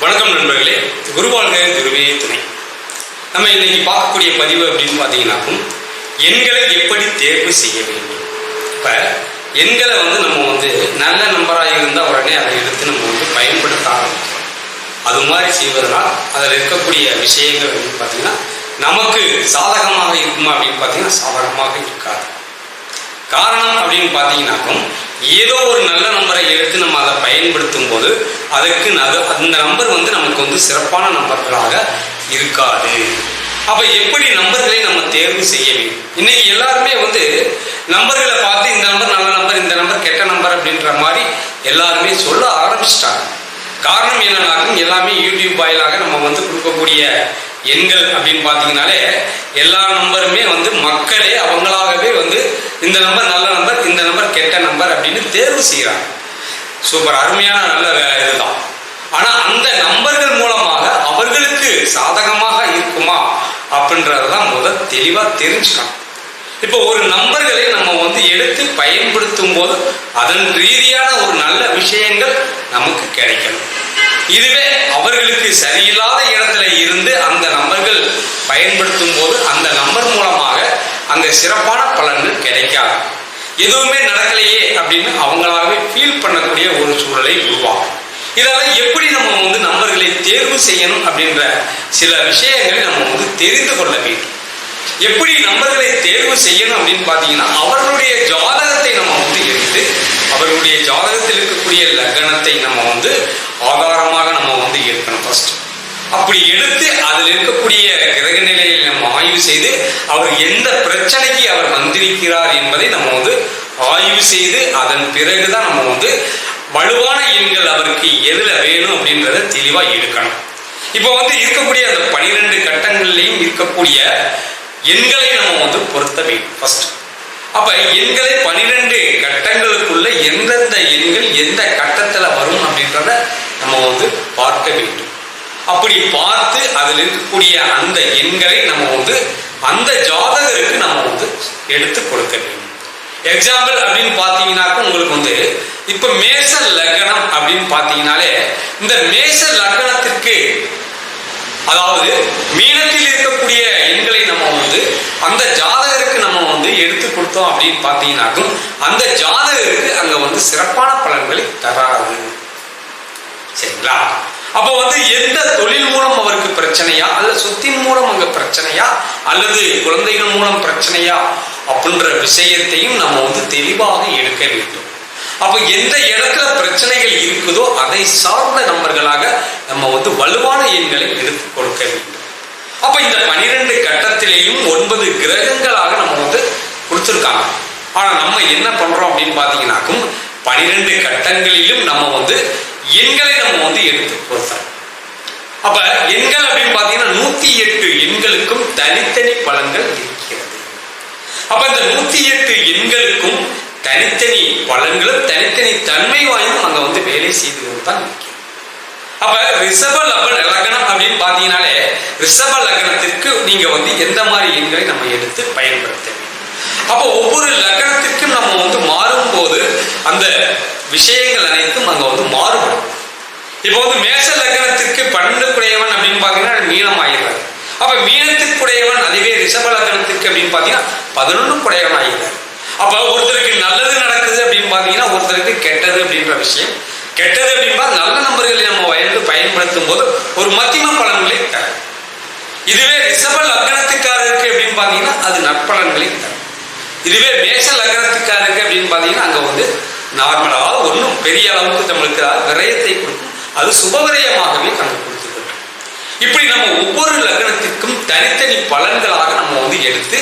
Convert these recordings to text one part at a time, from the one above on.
வணக்கம் நண்பர்களே, குருவாழ்க குருவே துணை. நம்ம இன்னைக்கு பார்க்கக்கூடிய பதிவு அப்படின்னு பார்த்தீங்கன்னாக்கும் எண்களை எப்படி தேர்வு செய்ய வேண்டும். இப்போ எண்களை நம்ம நல்ல நம்பராக இருந்தால் உடனே அதை எடுத்து நம்ம பயன்படுத்த ஆரம்பிக்கிறோம். அது மாதிரி செய்வதனால் அதில் இருக்கக்கூடிய விஷயங்கள் அப்படின்னு பார்த்தீங்கன்னா நமக்கு சாதகமாக இருக்குமா அப்படின்னு பார்த்தீங்கன்னா சாதகமாக இருக்காது. காரணம் அப்படின்னு பார்த்தீங்கன்னாக்கும் ஏதோ ஒரு நல்ல நம்பரை எடுத்து நம்ம அதை பயன்படுத்தும் போது அதுக்கு அந்த நம்பர் நமக்கு சிறப்பான நம்பர்களாக இருக்காது. அப்ப எப்படி நம்பர்களை நம்ம தேர்வு செய்ய வேண்டும்? இன்னைக்கு எல்லாருமே நம்பர்களை பார்த்து இந்த நம்பர் நல்ல நம்பர், இந்த நம்பர் கெட்ட நம்பர் அப்படின்ற மாதிரி எல்லாருமே சொல்ல ஆரம்பிச்சிட்டாங்க. காரணம் என்னன்னாக்கும் எல்லாமே யூடியூப் வாயிலாக நம்ம கொடுக்கக்கூடிய எண்கள் அப்படின்னு பார்த்தீங்கன்னாலே எல்லா நம்பருமே மக்களே அவங்களாகவே இந்த நம்பர் நல்ல நம்பர், இந்த நம்பர் கெட்ட நம்பர் அப்படின்னு தேர்வு செய்கிறாங்க. சூப்பர், அருமையான நல்ல இதுதான். ஆனால் அந்த நம்பர்கள் மூலமாக அவர்களுக்கு சாதகமாக இருக்குமா அப்படின்றதான் தெளிவாக தெரிஞ்சுக்கணும். இப்போ ஒரு நம்பர்களை நம்ம எடுத்து பயன்படுத்தும் போது அதன் ரீதியான ஒரு நல்ல விஷயங்கள் நமக்கு கிடைக்கணும். இதுவே அவர்களுக்கு சரியில்லாத இடத்துல இருந்து அந்த நம்பர்கள் பயன்படுத்தும் போது அந்த நம்பர் மூலமாக அங்க சிறப்பான பலன்கள் கிடைக்காது. எதுவுமே நடக்கலையே அப்படின்னு அவங்களாகவே ஃபீல் பண்ணக்கூடிய ஒரு சூழலை உருவாகும். இதெல்லாம் எப்படி நம்ம நம்பர்களை தேர்வு செய்யணும் அப்படின்ற சில விஷயங்களை நம்ம தெரிந்து கொள்ள வேண்டும். எப்படி நம்பர்களை தேர்வு செய்யணும் அப்படின்னு பார்த்தீங்கன்னா அவர்களுடைய ஜாதகத்தை நம்ம எடுத்து அவர்களுடைய ஜாதகத்தில் இருக்கக்கூடிய லக்னத்தை நம்ம ஆதாரமாக நம்ம எடுக்கணும் ஃபர்ஸ்ட். அப்படி எடுத்து அதில் இருக்கக்கூடிய கிரக நிலையை நம்ம ஆய்வு செய்து அவர் எந்த பிரச்சனைக்கு அவர் வந்திருக்கிறார் என்பதை நம்ம ஆய்வு செய்து அதன் பிறகுதான் நம்ம வலுவான எண்கள் அவருக்கு எதுல வேணும் அப்படின்றத தெளிவா எடுக்கணும். இப்போ இருக்கக்கூடிய அந்த 12 கட்டங்கள்லையும் இருக்கக்கூடிய எண்களை நம்ம பொருத்த வேண்டும் ஃபர்ஸ்ட். அப்ப எண்களை 12 கட்டங்களுக்குள்ள எந்தெந்த எண்கள் எந்த கட்டத்துல வரும் அப்படின்றத நம்ம பார்க்க வேண்டும். அப்படி பார்த்து அதில் இருக்கக்கூடிய அந்த எண்களை நம்ம அந்த ஜாதகருக்கு நம்ம எடுத்து கொடுக்க வேண்டும். எக்ஸாம்பிள் அப்படின்னு பார்த்தீங்கன்னாக்கும் உங்களுக்கு இப்ப மேச லக்னம் அப்படின்னு பார்த்தீங்கன்னாலே இந்த மேச லக்னத்திற்கு அதாவது மீனத்தில் இருக்கக்கூடிய எண்களை நம்ம அந்த ஜாதகருக்கு நம்ம எடுத்து கொடுத்தோம் அப்படின்னு பார்த்தீங்கன்னாக்கும் அந்த ஜாதகருக்கு அங்க சிறப்பான பலன்களை தராது. சரிங்களா? அப்போ எந்த தொழில் மூலம் அவருக்கு பிரச்சனையா, அல்லது சொத்தின் மூலம் அங்க பிரச்சனையா, அல்லது குழந்தைகள் மூலம் பிரச்சனையா அப்படின்ற விஷயத்தையும் நம்ம தெளிவாக எடுக்க வேண்டும். அப்ப எந்த இடத்துல பிரச்சனைகள் இருக்குதோ அதை சார்ந்த நம்பர்களாக நம்ம வலுவான எண்களை எடுத்து கொடுக்க வேண்டும். அப்ப இந்த 12 கட்டத்திலேயும் 9 கிரகங்களாக நம்ம கொடுத்துருக்காங்க. ஆனா நம்ம என்ன பண்றோம் அப்படின்னு பாத்தீங்கன்னாக்கும் 12 கட்டங்களிலும் நம்ம எண்களை நம்ம எடுத்து கொடுத்தோம். அப்ப எண்கள் அப்படின்னு பாத்தீங்கன்னா 108 எண்களுக்கும் தனித்தனி பலன்கள் இருக்கிறது. அப்ப இந்த 108 எண்களுக்கும் தனித்தனி பலன்களும் தனித்தனி தன்மை வாய்ந்தும் அங்க வேலை செய்து தான் இருக்கிறது. அப்ப ரிஷப லக்னம் அப்படின்னு பாத்தீங்கன்னாலே ரிஷப லக்னத்திற்கு நீங்க எந்த மாதிரி எண்களை நம்ம எடுத்து பயன்படுத்த வேண்டும். அப்போ ஒவ்வொரு லக்னத்திற்கும் நம்ம மாறும் போது அந்த விஷயங்கள் அனைத்தும் அங்க மாறுபடும். இப்போ மேஷ லக்னத்திற்கு 12 குடையவன் அப்படின்னு பாத்தீங்கன்னா மீனம் ஆகிறார். அப்ப மீனத்திற்குடையவன் அதுவே ரிஷப லக்னத்திற்கு அப்படின்னு பாத்தீங்கன்னா 11 குடையவன் ஆகிறார். அப்ப ஒருத்தருக்கு நல்லது நடக்குது அப்படின்னு பாத்தீங்கன்னா ஒருத்தருக்கு கெட்டது அப்படின்ற விஷயம். கெட்டது அப்படின்பா நல்ல நம்பர்களை நம்ம பயன்படுத்தும் போது ஒரு மத்தியம பலன்களை தரும். இதுவே ரிஷப லக்னத்துக்காரருக்கு அப்படின்னு பாத்தீங்கன்னா அது நற்பலன்களை தரும். இதுவே மேஷ லக்னத்துக்காரருக்கு அப்படின்னு பாத்தீங்கன்னா அங்க நார்மலாக ஒன்றும் பெரிய அளவுக்கு நம்மளுக்கு விரயத்தை கொடுக்கும். அது சுபவிரயமாகவே கணக்கு கொடுத்துக்கணும். இப்படி நம்ம ஒவ்வொரு லக்னத்திற்கும் தனித்தனி பலன்களாக நம்ம எடுத்து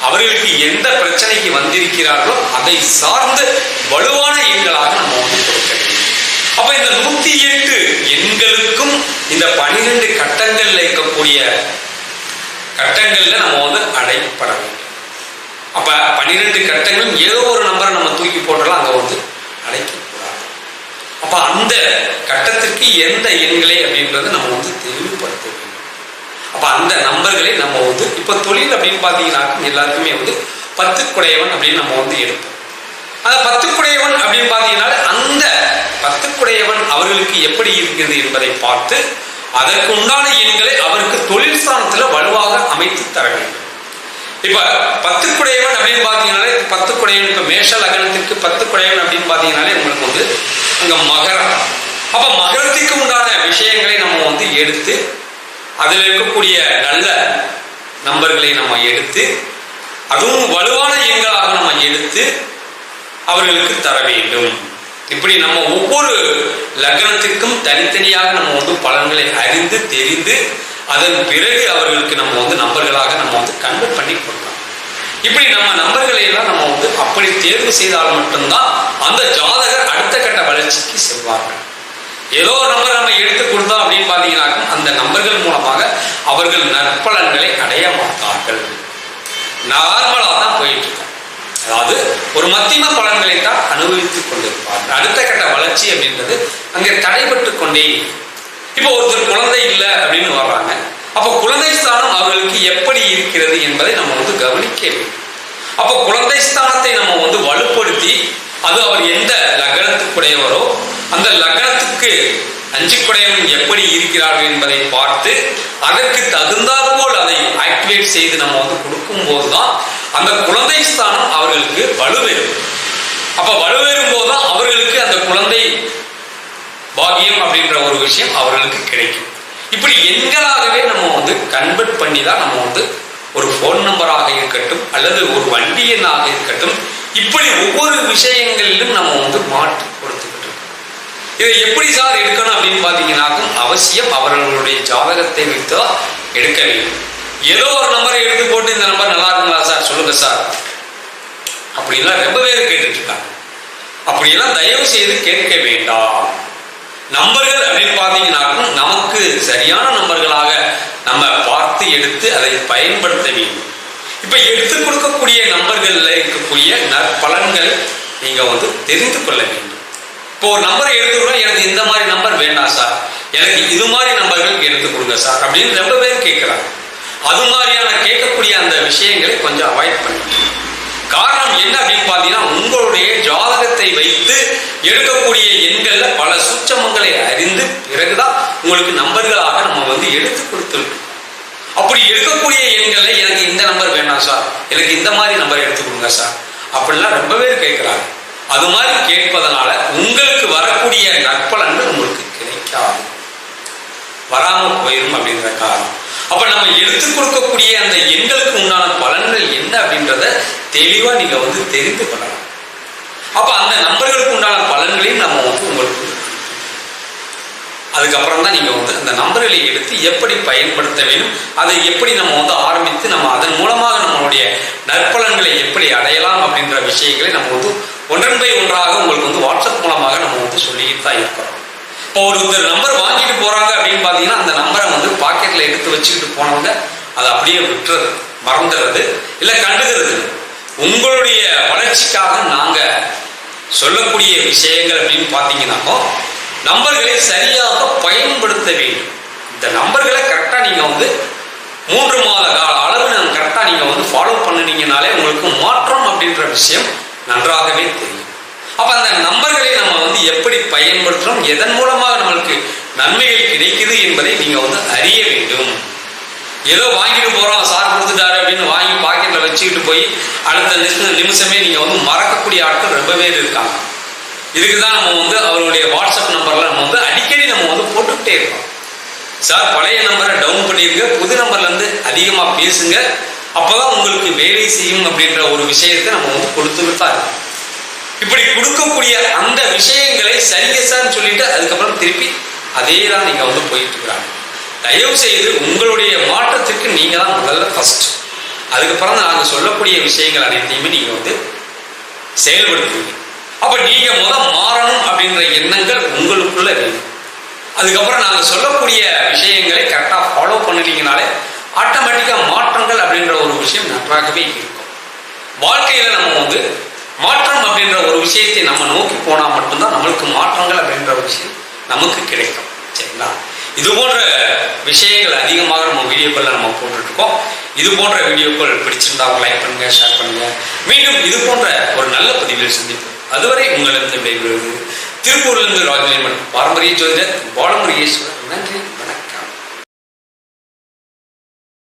அவர்களுக்கு எந்த பிரச்சனைக்கு வந்திருக்கிறார்களோ அதை சார்ந்த வலுவான எண்களாக நம்ம கொடுக்க வேண்டும். அப்ப இந்த 108 எண்களுக்கும் இந்த 12 கட்டங்கள்ல இருக்கக்கூடிய கட்டங்கள்ல நம்ம அடைப்பட வேண்டும். அப்ப 12 கட்டங்களும் ஏதோ ஒரு நம்பரை நம்ம தூக்கி போட்டாலும் அங்க அடைக்கக்கூடாது. அப்ப அந்த கட்டத்திற்கு எந்த எண்களை அப்படின்றத நம்ம தெளிவுபடுத்த வேண்டும். அப்ப அந்த நம்பர்களை நம்ம இப்ப தொழில் அப்படின்னு பாத்தீங்கன்னா எல்லாருக்குமே 10 குடையவன் அப்படின்னு நம்ம எடுப்போம். அந்த 10 குடையவன் அப்படின்னு பாத்தீங்கன்னா அந்த 10 குடையவன் அவர்களுக்கு எப்படி இருக்கிறது என்பதை பார்த்து அதற்கு உண்டான எண்களை அவருக்கு தொழில் ஸ்தானத்துல வலுவாக அமைத்து தர வேண்டும். இப்ப 10 குடையவன் அப்படின்னு பாத்தீங்கன்னாலே 10 குடையவன், இப்ப மேஷ லக்னத்துக்கு 10 குடையவன் அப்படின்னு பாத்தீங்கன்னாலே உங்களுக்கு வந்து அங்க மகரம். அப்ப மகரத்துக்கு உண்டான விஷயங்களை நம்ம வந்து எடுத்து அதில் இருக்கக்கூடிய நல்ல நம்பர்களை நம்ம எடுத்து அதுவும் வலுவான எண்களாக நம்ம எடுத்து அவர்களுக்கு தர வேண்டும். இப்படி நம்ம ஒவ்வொரு லக்னத்திற்கும் தனித்தனியாக நம்ம வந்து பலன்களை அறிந்து தெரிந்து அதன் பிறகு அவர்களுக்கு நம்ம வந்து நம்பர்களாக நம்ம வந்து கன்வெர்ட் பண்ணி கொடுக்கலாம். இப்படி நம்ம நம்பர்களை எல்லாம் நம்ம வந்து அப்படி தேர்வு செய்தால் மட்டும்தான் அந்த ஜாதகர் அடுத்த கட்ட வளர்ச்சிக்கு செல்வார்கள். ஏதோ ஒரு நம்பர் நம்ம எடுத்து கொடுத்தோம் அப்படின்னு பாத்தீங்கன்னா அந்த நம்பர்கள் மூலமாக அவர்கள் நற்பலன்களை அடைய மாட்டார்கள். நார்மலா தான் போயிட்டு இருக்கோம். அதாவது ஒரு மத்தியம பலன்களை தான் அனுபவித்துக் கொண்டிருப்பார்கள். அடுத்த கட்ட வளர்ச்சி அப்படின்றது அங்கே தடைபட்டு கொண்டே. இப்போ ஒருத்தர் குழந்தை இல்லை அப்படின்னு வர்றாங்க. அப்போ குழந்தை ஸ்தானம் அவர்களுக்கு எப்படி இருக்கிறது என்பதை நம்ம வந்து கவனிக்க வேண்டும். அப்போ குழந்தை ஸ்தானத்தை நம்ம வந்து வலுப்படுத்தி அது அவர் எந்த லக்னத்துக்குடையவரோ அந்த லக்னத்துக்கு 5 குடையவன் எப்படி இருக்கிறார்கள் என்பதை பார்த்து அதற்கு தகுந்தாற்போல் அதை ஆக்டிவேட் செய்து நம்ம வந்து கொடுக்கும் போதுதான் அந்த குழந்தை ஸ்தானம் அவர்களுக்கு வலுவெறும். அப்ப வலுவெறும் போதுதான் அவர்களுக்கு அந்த குழந்தை பாக்கியம் அப்படின்ற ஒரு விஷயம் அவர்களுக்கு கிடைக்கும். இப்படி எண்களாகவே நம்ம வந்து கன்வெர்ட் பண்ணி தான் நம்ம வந்து ஒரு போன் நம்பராக இருக்கட்டும் அல்லது ஒரு வண்டி எண்ணாக இருக்கட்டும் இப்படி ஒவ்வொரு விஷயங்களிலும் நம்ம வந்து மாற்றி கொடுத்துக்கிட்டு இருக்கோம். இதை எப்படி சார் எடுக்கணும் அப்படின்னு பாத்தீங்கன்னாக்கும் அவசியம் அவர்களுடைய ஜாதகத்தை வைத்து எடுக்க வேண்டும். ஏதோ ஒரு நம்பரை எடுத்து போட்டு இந்த நம்பர் நல்லா இருக்குங்களா சார் சொல்லுங்க சார் அப்படின்லாம் ரொம்ப பேர் கேட்டுட்டு இருக்காங்க. அப்படியெல்லாம் தயவு செய்து கேட்க வேண்டாம். நம்பர்கள் அப்படின்னு பாத்தீங்கன்னாக்கும் நமக்கு சரியான நம்பர்களாக நம்ம பார்த்து எடுத்து அதை பயன்படுத்த வேண்டும். இப்ப எடுத்து கொடுக்கக்கூடிய நம்பர்கள்ல இருக்கக்கூடிய நற்பலன்களை நீங்க வந்து தெரிந்து கொள்ள வேண்டும். இப்போ ஒரு நம்பரை எடுத்துக்கிறோம், எனக்கு இந்த மாதிரி நம்பர் வேண்டாம் சார், எனக்கு இது மாதிரி நம்பர்கள் எடுத்து கொடுங்க சார் அப்படின்னு ரொம்ப பேர் கேட்கிறாங்க. அது மாதிரியான கேட்கக்கூடிய அந்த விஷயங்களை கொஞ்சம் அவாய்ட் பண்ணிக்கணும். காரணம் என்ன அப்படின்னு பாத்தீங்கன்னா உங்களுடைய ஜாதகத்தை வைத்து எடுக்கக்கூடிய எண்கள்ல பல சூட்சமங்களை அறிந்து பிறகுதான் உங்களுக்கு நம்பர்களாக நம்ம வந்து எடுத்து கொடுத்துருக்கோம். அப்படி எடுக்கக்கூடிய எண்களை எனக்கு இந்த நம்பர் வேண்டாம் சார், எனக்கு இந்த மாதிரி நம்பர் எடுத்து கொடுங்க சார் அப்படிலாம் ரொம்ப பேர் கேட்கிறாங்க. அது மாதிரி கேட்பதனால உங்களுக்கு வரக்கூடிய நற்பலன்கள் உங்களுக்கு கிடைக்காது, வராம போயிடும் அப்படிங்கிற காரணம். அப்ப நம்ம எடுத்து கொடுக்கக்கூடிய அந்த எண்களுக்கு உண்டான பலன்கள் என்ன அப்படின்றத தெளிவா நீங்க வந்து தெரிந்து கொள்ளலாம். அப்ப அந்த நம்பர்களுக்கு உண்டான பலன்களையும் நம்ம வந்து உங்களுக்கு அதுக்கப்புறம் தான் நீங்க வந்து அந்த நம்பர்களை எடுத்து எப்படி பயன்படுத்த வேண்டும், அதை எப்படி நம்ம வந்து ஆரம்பித்து நம்ம அதன் மூலமாக நம்மளுடைய நற்பலன்களை எப்படி அடையலாம் அப்படின்ற விஷயங்களை நம்ம வந்து ஒன்றன் பை ஒன்றாக உங்களுக்கு வந்து வாட்ஸ்அப் மூலமாக நம்ம வந்து சொல்லிட்டு தான் இருக்கிறோம். இப்போ ஒருத்தர் நம்பர் வாங்கிட்டு போறாங்க அப்படின்னு பாத்தீங்கன்னா அந்த நம்பரை வந்து பாக்கெட்ல எடுத்து வச்சுக்கிட்டு போனவங்க அதை அப்படியே விட்டுறது, மறந்துடுறது, இல்ல கண்டுகிறது. உங்களுடைய வளர்ச்சிக்காக நாங்க சொல்லக்கூடிய விஷயங்கள் அப்படின்னு பாத்தீங்கன்னாக்கோ நம்பர்களை சரியாக பயன்படுத்த வேண்டும். இந்த நம்பர்களை கரெக்டா நீங்க வந்து 3 மாத கால அளவு நம்ம கரெக்டா நீங்க வந்து ஃபாலோ பண்ணினீங்கனாலே உங்களுக்கு மாற்றம் அப்படின்ற விஷயம் நன்றாகவே தெரியும். அப்ப அந்த நம்பர்களை நம்ம வந்து எப்படி பயன்படுத்துறோம், எதன் மூலமாக நம்மளுக்கு நன்மைகள் கிடைக்குது என்பதை நீங்க வந்து அறிய வேண்டும். ஏதோ வாங்கிட்டு போறோம் சார் கொடுத்துட்டாரு அப்படின்னு வாங்கி பாக்கெட்ல வச்சுக்கிட்டு போய் அடுத்த நிமிஷமே நீங்க வந்து மறக்கக்கூடிய ஆட்கள் ரொம்ப பேர் இருக்காங்க. இதுக்குதான் நம்ம வந்து அவருடைய வாட்ஸ்அப் நம்பர்ல நம்ம வந்து அடிக்கடி நம்ம வந்து போட்டுக்கிட்டே இருக்கோம். சார் பழைய நம்பரை டவுன் பண்ணிருங்க, புது நம்பர்ல இருந்து அதிகமா பேசுங்க, அப்பதான் உங்களுக்கு வேலை செய்யும் அப்படின்ற ஒரு விஷயத்தை நம்ம வந்து கொடுத்துட்டு தான் இருக்கோம். இப்படி கொடுக்கக்கூடிய அந்த விஷயங்களை சரிங்க சார் சொல்லிட்டு அதுக்கப்புறம் திருப்பி அதே தான் நீங்க வந்து போயிட்டு இருக்கிறாங்க. தயவு செய்து உங்களுடைய மாற்றத்திற்கு நீங்க தான் முதல்ல ஃபர்ஸ்ட், அதுக்கப்புறம் தான் நாங்க சொல்லக்கூடிய விஷயங்கள் அனைத்தையுமே நீங்க வந்து செயல்படுத்துவீங்க. அப்ப நீங்க மாறணும் அப்படின்ற எண்ணங்கள் உங்களுக்குள்ள வேணும். அதுக்கப்புறம் நாங்க சொல்லக்கூடிய விஷயங்களை கரெக்டா ஃபாலோ பண்ணிட்டீங்கனாலே ஆட்டோமேட்டிக்கா மாற்றங்கள் அப்படின்ற ஒரு விஷயம் நன்றாகவே இருக்கும். வாழ்க்கையில நம்ம வந்து மாற்றம் அப்படின்ற ஒரு விஷயத்தை நம்ம நோக்கி போனா மட்டும்தான் நம்மளுக்கு மாற்றங்கள் அப்படின்ற ஒரு விஷயம் நமக்கு கிடைக்கும். சரிங்களா? இது போன்ற விஷயங்கள் அதிகமாக நம்ம வீடியோக்கள்ல நம்ம போட்டுட்டு இருக்கோம். இது போன்ற வீடியோக்கள் பிடிச்சிருந்தா லைக் பண்ணுங்க, ஷேர் பண்ணுங்க. மீண்டும் இது போன்ற ஒரு நல்ல பதிவில் சந்திப்போம். அதுவரை உங்களிடம் விடைபெறுவது திருப்பூரிலிருந்து ராஜலிங்கன், பாரம்பரிய ஜோதிடர் பாலமுருகேஸ்வரர். நன்றி.